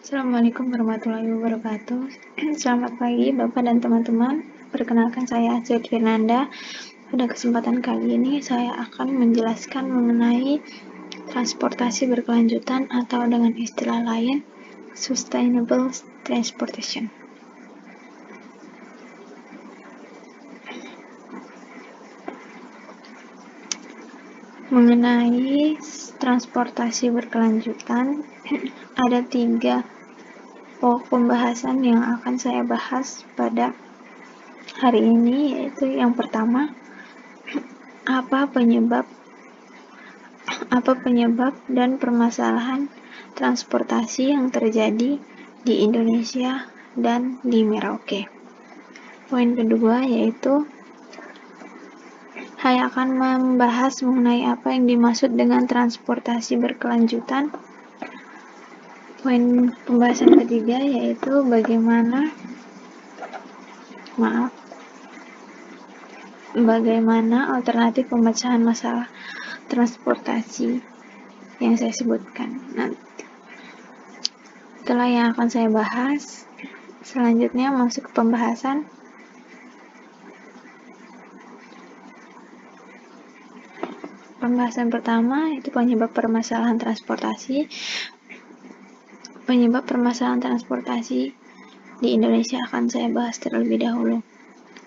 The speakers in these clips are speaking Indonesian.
Assalamualaikum warahmatullahi wabarakatuh. Selamat pagi Bapak dan teman-teman. Perkenalkan saya Aceh Fernanda. Pada kesempatan kali ini saya akan menjelaskan mengenai transportasi berkelanjutan atau dengan istilah lain Sustainable Transportation. Mengenai transportasi berkelanjutan, ada 3 pokok pembahasan yang akan saya bahas pada hari ini, yaitu yang pertama, apa penyebab dan permasalahan transportasi yang terjadi di Indonesia dan di Merauke. Poin kedua yaitu saya akan membahas mengenai apa yang dimaksud dengan transportasi berkelanjutan. Poin pembahasan ketiga yaitu bagaimana alternatif pemecahan masalah transportasi yang saya sebutkan nanti. Setelah yang akan saya bahas, selanjutnya masuk ke pembahasan. Pembahasan pertama itu penyebab permasalahan transportasi. Penyebab permasalahan transportasi di Indonesia akan saya bahas terlebih dahulu.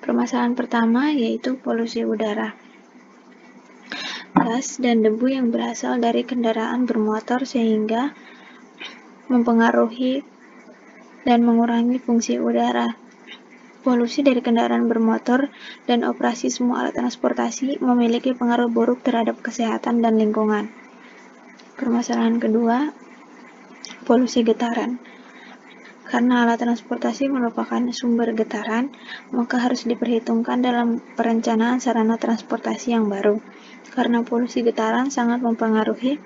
Permasalahan pertama yaitu polusi udara. Gas dan debu yang berasal dari kendaraan bermotor sehingga mempengaruhi dan mengurangi fungsi udara. Polusi dari kendaraan bermotor dan operasi semua alat transportasi memiliki pengaruh buruk terhadap kesehatan dan lingkungan. Permasalahan kedua, polusi getaran. Karena alat transportasi merupakan sumber getaran, maka harus diperhitungkan dalam perencanaan sarana transportasi yang baru. Karena polusi getaran sangat mempengaruhi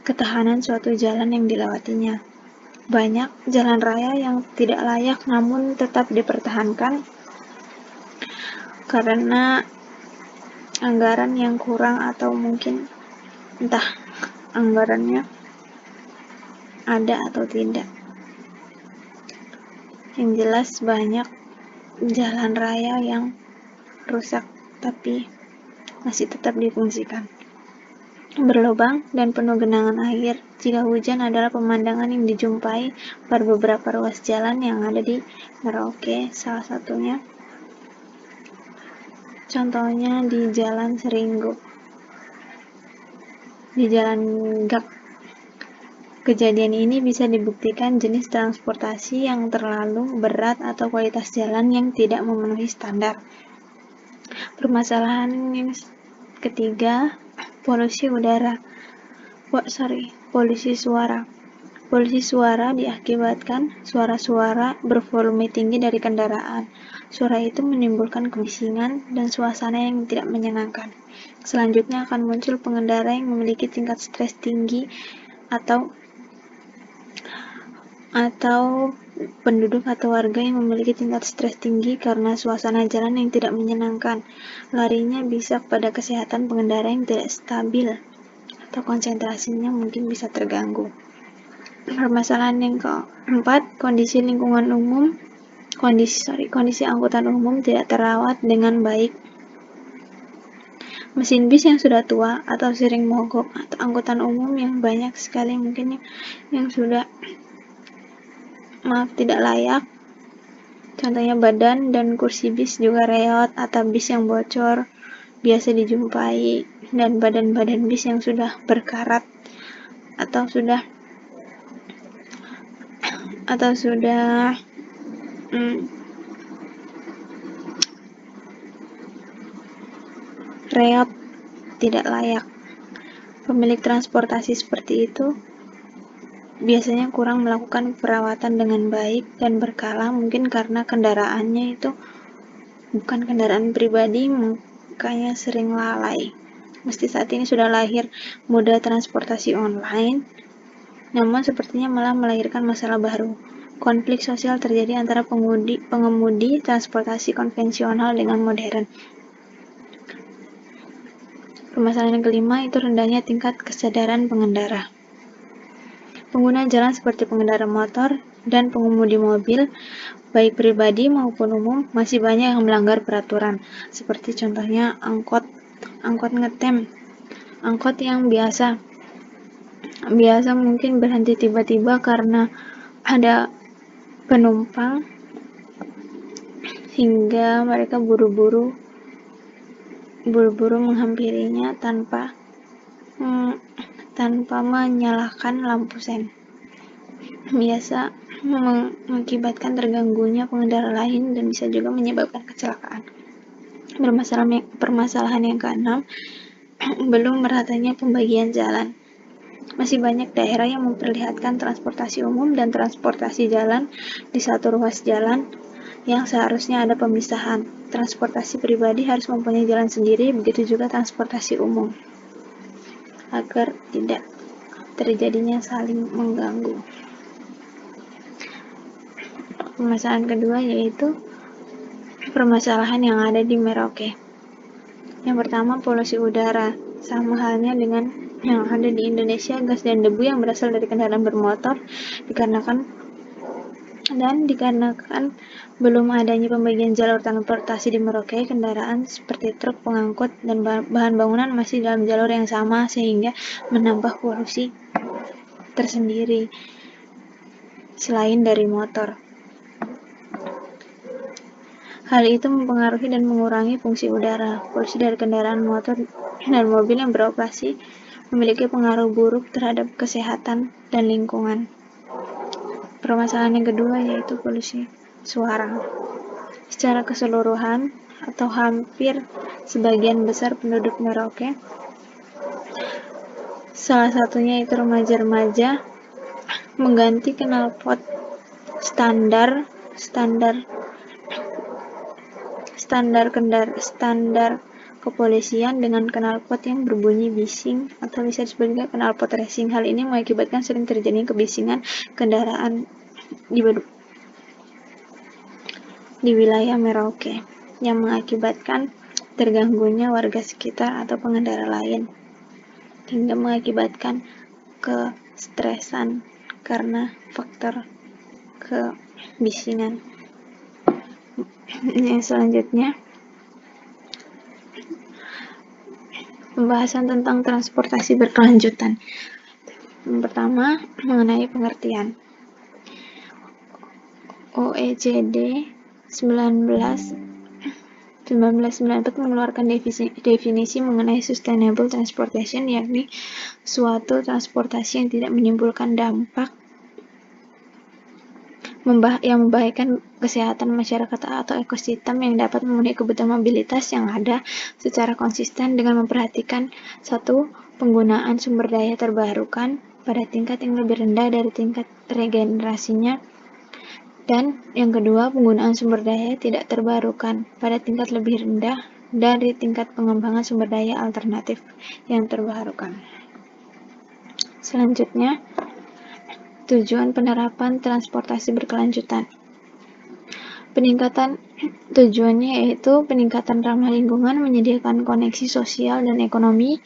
ketahanan suatu jalan yang dilewatinya. Banyak jalan raya yang tidak layak namun tetap dipertahankan karena anggaran yang kurang atau mungkin entah anggarannya ada atau tidak. Yang jelas banyak jalan raya yang rusak tapi masih tetap difungsikan. Berlubang dan penuh genangan air. Jika hujan adalah pemandangan yang dijumpai pada beberapa ruas jalan yang ada di Merauke, salah satunya. Contohnya di Jalan Seringgo, di Jalan Gak. Kejadian ini bisa dibuktikan jenis transportasi yang terlalu berat atau kualitas jalan yang tidak memenuhi standar. Permasalahan yang ketiga, polusi suara. Polusi suara diakibatkan suara-suara bervolume tinggi dari kendaraan. Suara itu menimbulkan kebisingan dan suasana yang tidak menyenangkan. Selanjutnya akan muncul pengendara yang memiliki tingkat stres tinggi atau penduduk atau warga yang memiliki tingkat stres tinggi karena suasana jalan yang tidak menyenangkan. Larinya bisa pada kesehatan pengendara yang tidak stabil atau konsentrasinya mungkin bisa terganggu. Permasalahan yang keempat, kondisi angkutan umum tidak terawat dengan baik. Mesin bis yang sudah tua atau sering mogok, atau angkutan umum yang banyak sekali mungkin yang sudah tidak layak. Contohnya badan dan kursi bis juga reot, atau bis yang bocor biasa dijumpai, dan badan-badan bis yang sudah berkarat atau sudah reot, tidak layak. Pemilik transportasi seperti itu biasanya kurang melakukan perawatan dengan baik dan berkala, mungkin karena kendaraannya itu bukan kendaraan pribadi, makanya sering lalai. Meski saat ini sudah lahir moda transportasi online, namun sepertinya malah melahirkan masalah baru. Konflik sosial terjadi antara pengemudi transportasi konvensional dengan modern. Permasalahan yang kelima itu rendahnya tingkat kesadaran pengendara. Pengguna jalan seperti pengendara motor dan pengemudi mobil, baik pribadi maupun umum, masih banyak yang melanggar peraturan, seperti contohnya angkot ngetem, angkot yang biasa mungkin berhenti tiba-tiba karena ada penumpang, hingga mereka buru-buru menghampirinya tanpa menyalakan lampu sen. Biasa mengakibatkan terganggunya pengendara lain dan bisa juga menyebabkan kecelakaan. Permasalahan yang keenam, belum meratanya pembagian jalan. Masih banyak daerah yang memperlihatkan transportasi umum dan transportasi jalan di satu ruas jalan yang seharusnya ada pemisahan. Transportasi pribadi harus mempunyai jalan sendiri, begitu juga transportasi umum, agar tidak terjadinya saling mengganggu. Permasalahan kedua yaitu permasalahan yang ada di Merauke. Yang pertama, polusi udara. Sama halnya dengan yang ada di Indonesia, gas dan debu yang berasal dari kendaraan bermotor dikarenakan belum adanya pembagian jalur transportasi di Merauke, kendaraan seperti truk, pengangkut, dan bahan bangunan masih dalam jalur yang sama, sehingga menambah polusi tersendiri selain dari motor. Hal itu mempengaruhi dan mengurangi fungsi udara. Polusi dari kendaraan motor dan mobil yang beroperasi memiliki pengaruh buruk terhadap kesehatan dan lingkungan. Permasalahan yang kedua yaitu polusi suara. Secara keseluruhan atau hampir sebagian besar penduduk Merauke, salah satunya itu remaja-remaja, mengganti knalpot standar kepolisian dengan knalpot yang berbunyi bising atau bisa disebut juga knalpot racing. Hal ini mengakibatkan sering terjadinya kebisingan kendaraan di wilayah Merauke yang mengakibatkan terganggunya warga sekitar atau pengendara lain, hingga mengakibatkan kestresan karena faktor kebisingan. Yang selanjutnya, pembahasan tentang transportasi berkelanjutan. Yang pertama, mengenai pengertian. OECD 1994 mengeluarkan definisi mengenai sustainable transportation, yakni suatu transportasi yang tidak menimbulkan dampak yang membahayakan kesehatan masyarakat atau ekosistem, yang dapat memenuhi kebutuhan mobilitas yang ada secara konsisten dengan memperhatikan satu, penggunaan sumber daya terbarukan pada tingkat yang lebih rendah dari tingkat regenerasinya, dan yang kedua, penggunaan sumber daya tidak terbarukan pada tingkat lebih rendah dari tingkat pengembangan sumber daya alternatif yang terbarukan. Selanjutnya, tujuan penerapan transportasi berkelanjutan. Tujuannya yaitu peningkatan ramah lingkungan, menyediakan koneksi sosial dan ekonomi,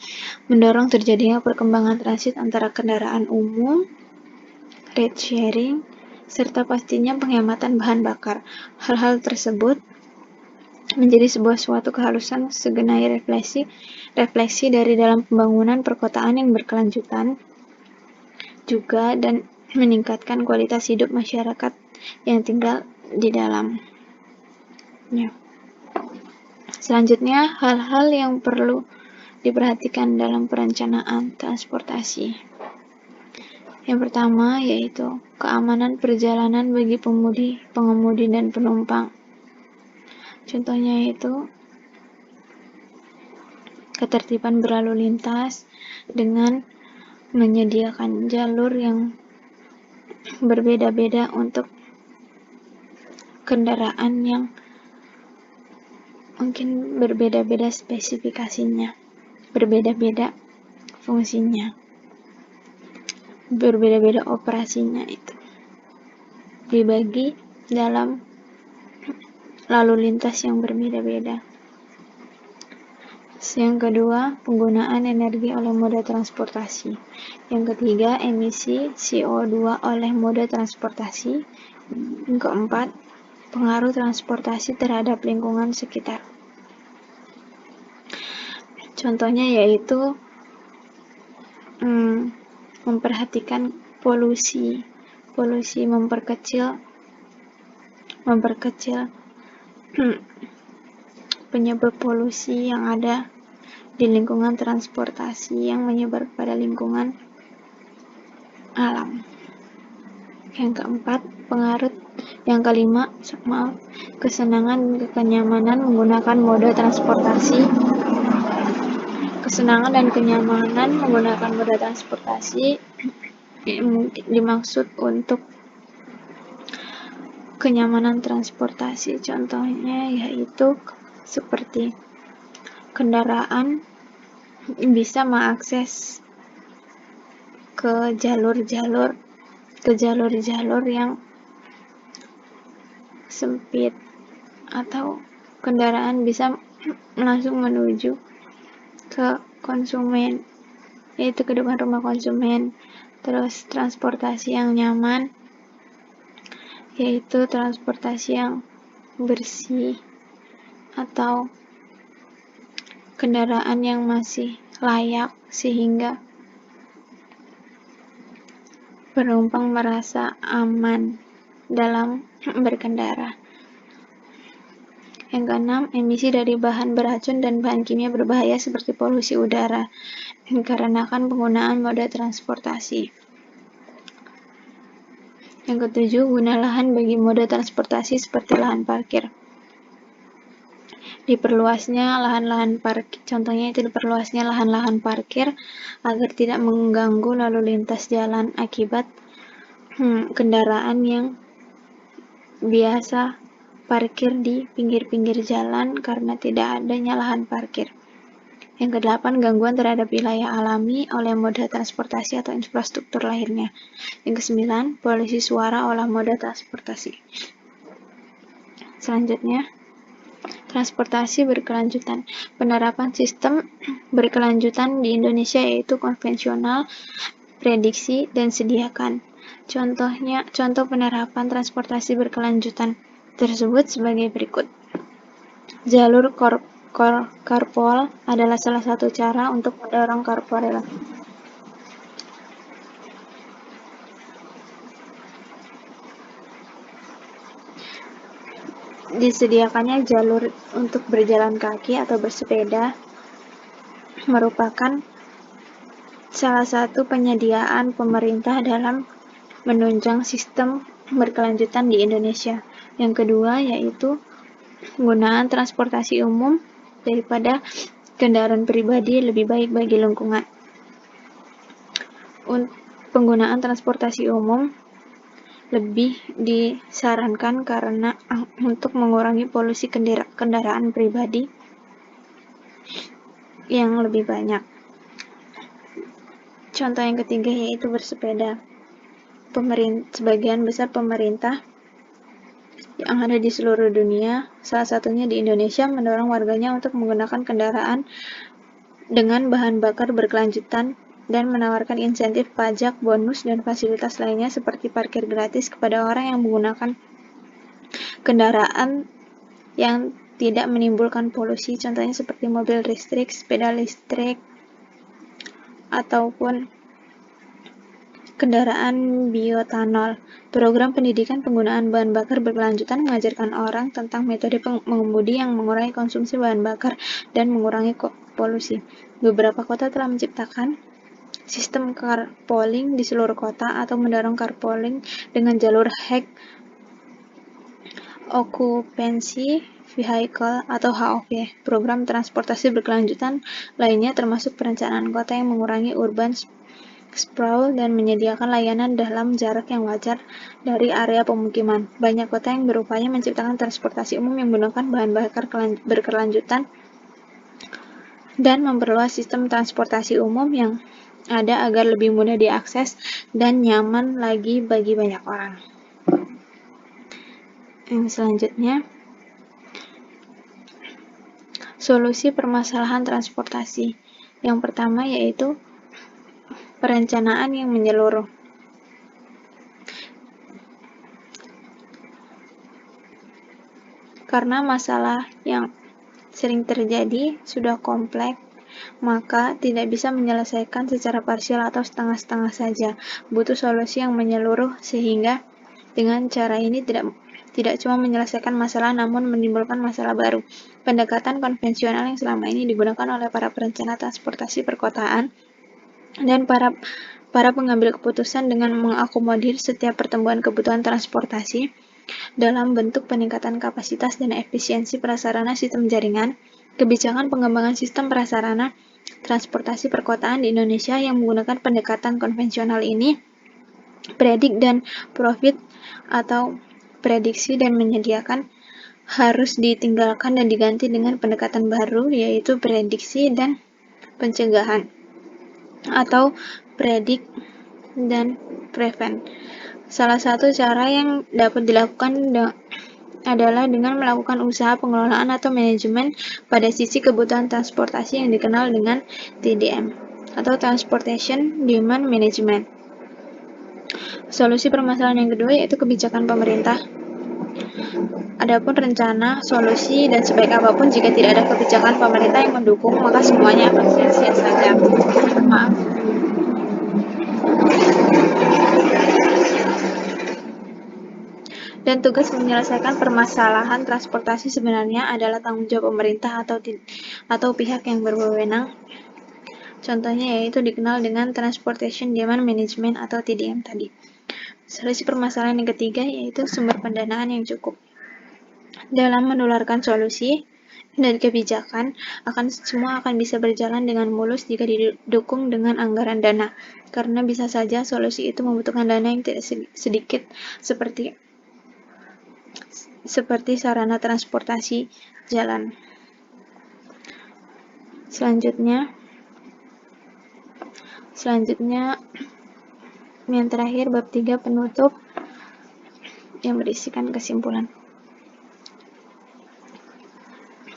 mendorong terjadinya perkembangan transit antara kendaraan umum, ride sharing, serta pastinya penghematan bahan bakar. Hal-hal tersebut menjadi suatu keharusan segenai refleksi dari dalam pembangunan perkotaan yang berkelanjutan juga, dan meningkatkan kualitas hidup masyarakat yang tinggal di dalamnya. Selanjutnya, hal-hal yang perlu diperhatikan dalam perencanaan transportasi. Yang pertama yaitu keamanan perjalanan bagi pengemudi dan penumpang. Contohnya yaitu ketertiban berlalu lintas dengan menyediakan jalur yang berbeda-beda untuk kendaraan yang mungkin berbeda-beda spesifikasinya, berbeda-beda fungsinya, berbeda-beda operasinya, itu dibagi dalam lalu lintas yang berbeda-beda. Yang kedua, penggunaan energi oleh moda transportasi. Yang ketiga, emisi CO2 oleh moda transportasi. Yang keempat, pengaruh transportasi terhadap lingkungan sekitar. Contohnya yaitu memperhatikan polusi memperkecil penyebab polusi yang ada di lingkungan transportasi yang menyebar pada lingkungan alam. Yang kelima, kesenangan dan kenyamanan menggunakan moda transportasi. Kesenangan dan kenyamanan menggunakan moda transportasi dimaksud untuk kenyamanan transportasi. Contohnya yaitu seperti kendaraan bisa mengakses ke jalur-jalur yang sempit, atau kendaraan bisa langsung menuju ke konsumen, yaitu ke depan rumah konsumen. Terus transportasi yang nyaman yaitu transportasi yang bersih atau kendaraan yang masih layak sehingga penumpang merasa aman dalam berkendara. Yang keenam, emisi dari bahan beracun dan bahan kimia berbahaya seperti polusi udara dikarenakan penggunaan moda transportasi. Yang ketujuh, guna lahan bagi moda transportasi seperti lahan parkir. Contohnya itu diperluasnya lahan-lahan parkir agar tidak mengganggu lalu lintas jalan akibat kendaraan yang biasa parkir di pinggir-pinggir jalan karena tidak adanya lahan parkir. Yang kedelapan, gangguan terhadap wilayah alami oleh moda transportasi atau infrastruktur lainnya. Yang kesembilan, polusi suara oleh moda transportasi. Selanjutnya, transportasi berkelanjutan. Penerapan sistem berkelanjutan di Indonesia yaitu konvensional, prediksi, dan sediakan. Contoh penerapan transportasi berkelanjutan tersebut sebagai berikut. Jalur carpool adalah salah satu cara untuk mendorong carpool. Disediakannya jalur untuk berjalan kaki atau bersepeda merupakan salah satu penyediaan pemerintah dalam menunjang sistem berkelanjutan di Indonesia. Yang kedua yaitu penggunaan transportasi umum daripada kendaraan pribadi lebih baik bagi lingkungan. Penggunaan transportasi umum lebih disarankan karena untuk mengurangi polusi kendaraan pribadi yang lebih banyak. Contoh yang ketiga yaitu bersepeda. Sebagian besar pemerintah yang ada di seluruh dunia, salah satunya di Indonesia, mendorong warganya untuk menggunakan kendaraan dengan bahan bakar berkelanjutan dan menawarkan insentif pajak, bonus, dan fasilitas lainnya seperti parkir gratis kepada orang yang menggunakan kendaraan yang tidak menimbulkan polusi, contohnya seperti mobil listrik, sepeda listrik, ataupun kendaraan bioetanol. Program pendidikan penggunaan bahan bakar berkelanjutan mengajarkan orang tentang metode mengemudi yang mengurangi konsumsi bahan bakar dan mengurangi polusi. Beberapa kota telah menciptakan sistem carpooling di seluruh kota atau mendorong carpooling dengan jalur high occupancy vehicle atau HOV. Program transportasi berkelanjutan lainnya termasuk perencanaan kota yang mengurangi urban sprawl dan menyediakan layanan dalam jarak yang wajar dari area pemukiman. Banyak kota yang berupaya menciptakan transportasi umum yang menggunakan bahan bakar berkelanjutan dan memperluas sistem transportasi umum yang ada agar lebih mudah diakses dan nyaman lagi bagi banyak orang. Yang selanjutnya, Solusi permasalahan transportasi. Yang pertama yaitu perencanaan yang menyeluruh. Karena masalah yang sering terjadi sudah kompleks, maka tidak bisa menyelesaikan secara parsial atau setengah-setengah saja. Butuh solusi yang menyeluruh sehingga dengan cara ini tidak cuma menyelesaikan masalah namun menimbulkan masalah baru. Pendekatan konvensional yang selama ini digunakan oleh para perencana transportasi perkotaan dan para pengambil keputusan dengan mengakomodir setiap pertumbuhan kebutuhan transportasi dalam bentuk peningkatan kapasitas dan efisiensi prasarana sistem jaringan. Kebijakan pengembangan sistem prasarana transportasi perkotaan di Indonesia yang menggunakan pendekatan konvensional ini, predik dan profit atau prediksi dan menyediakan, harus ditinggalkan dan diganti dengan pendekatan baru, yaitu prediksi dan pencegahan atau predik dan prevent. Salah satu cara yang dapat dilakukan adalah dengan melakukan usaha pengelolaan atau manajemen pada sisi kebutuhan transportasi yang dikenal dengan TDM atau Transportation Demand Management. Solusi permasalahan yang kedua yaitu kebijakan pemerintah. Adapun rencana, solusi, dan sebaik apapun jika tidak ada kebijakan pemerintah yang mendukung, maka semuanya akan sia-sia saja. Maaf. Dan tugas menyelesaikan permasalahan transportasi sebenarnya adalah tanggung jawab pemerintah atau pihak yang berwenang. Contohnya yaitu dikenal dengan Transportation Demand Management atau TDM tadi. Solusi permasalahan yang ketiga yaitu sumber pendanaan yang cukup. Dalam menularkan solusi dan kebijakan, semua akan bisa berjalan dengan mulus jika didukung dengan anggaran dana. Karena bisa saja solusi itu membutuhkan dana yang tidak sedikit seperti sarana transportasi jalan. Selanjutnya yang terakhir bab 3 penutup yang berisikan kesimpulan.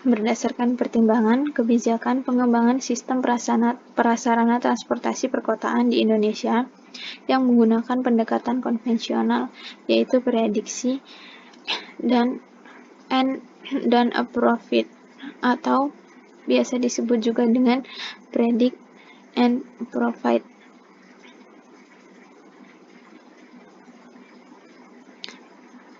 Berdasarkan pertimbangan kebijakan pengembangan sistem prasarana transportasi perkotaan di Indonesia yang menggunakan pendekatan konvensional yaitu prediksi dan a profit atau biasa disebut juga dengan predict and provide.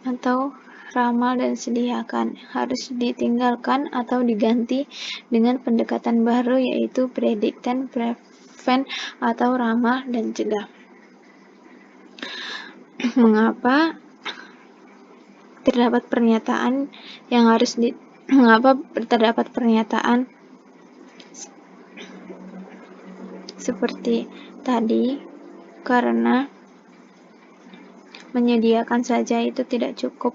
Atau ramal dan sediakan harus ditinggalkan atau diganti dengan pendekatan baru yaitu predict dan prevent atau ramal dan cegah. Mengapa terdapat pernyataan seperti tadi? Karena menyediakan saja itu tidak cukup.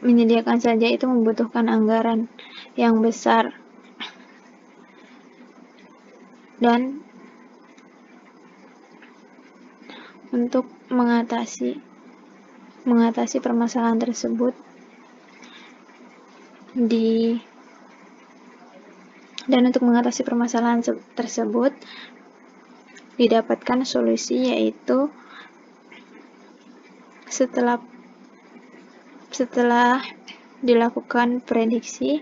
Menyediakan saja itu membutuhkan anggaran yang besar. Dan untuk mengatasi permasalahan tersebut didapatkan solusi yaitu setelah dilakukan prediksi,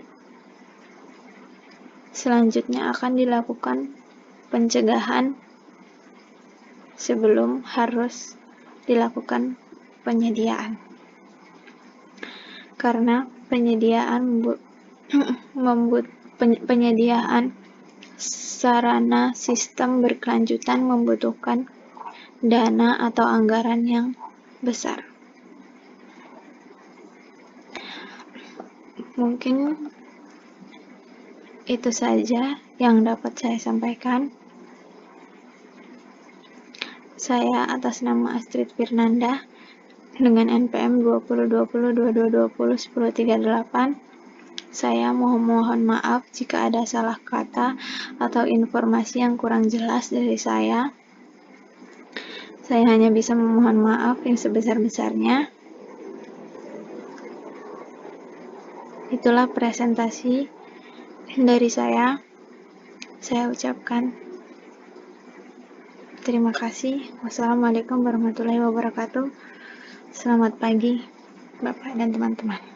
selanjutnya akan dilakukan pencegahan sebelum harus dilakukan penyediaan. Karena penyediaan sarana sistem berkelanjutan membutuhkan dana atau anggaran yang besar. Mungkin itu saja yang dapat saya sampaikan. Saya atas nama Astrid Firnanda dengan NPM 202022201038. Saya mohon maaf jika ada salah kata atau informasi yang kurang jelas dari saya. Saya hanya bisa memohon maaf yang sebesar-besarnya. Itulah presentasi Dari saya ucapkan terima kasih. Wassalamualaikum warahmatullahi wabarakatuh. Selamat pagi, Bapak dan teman-teman.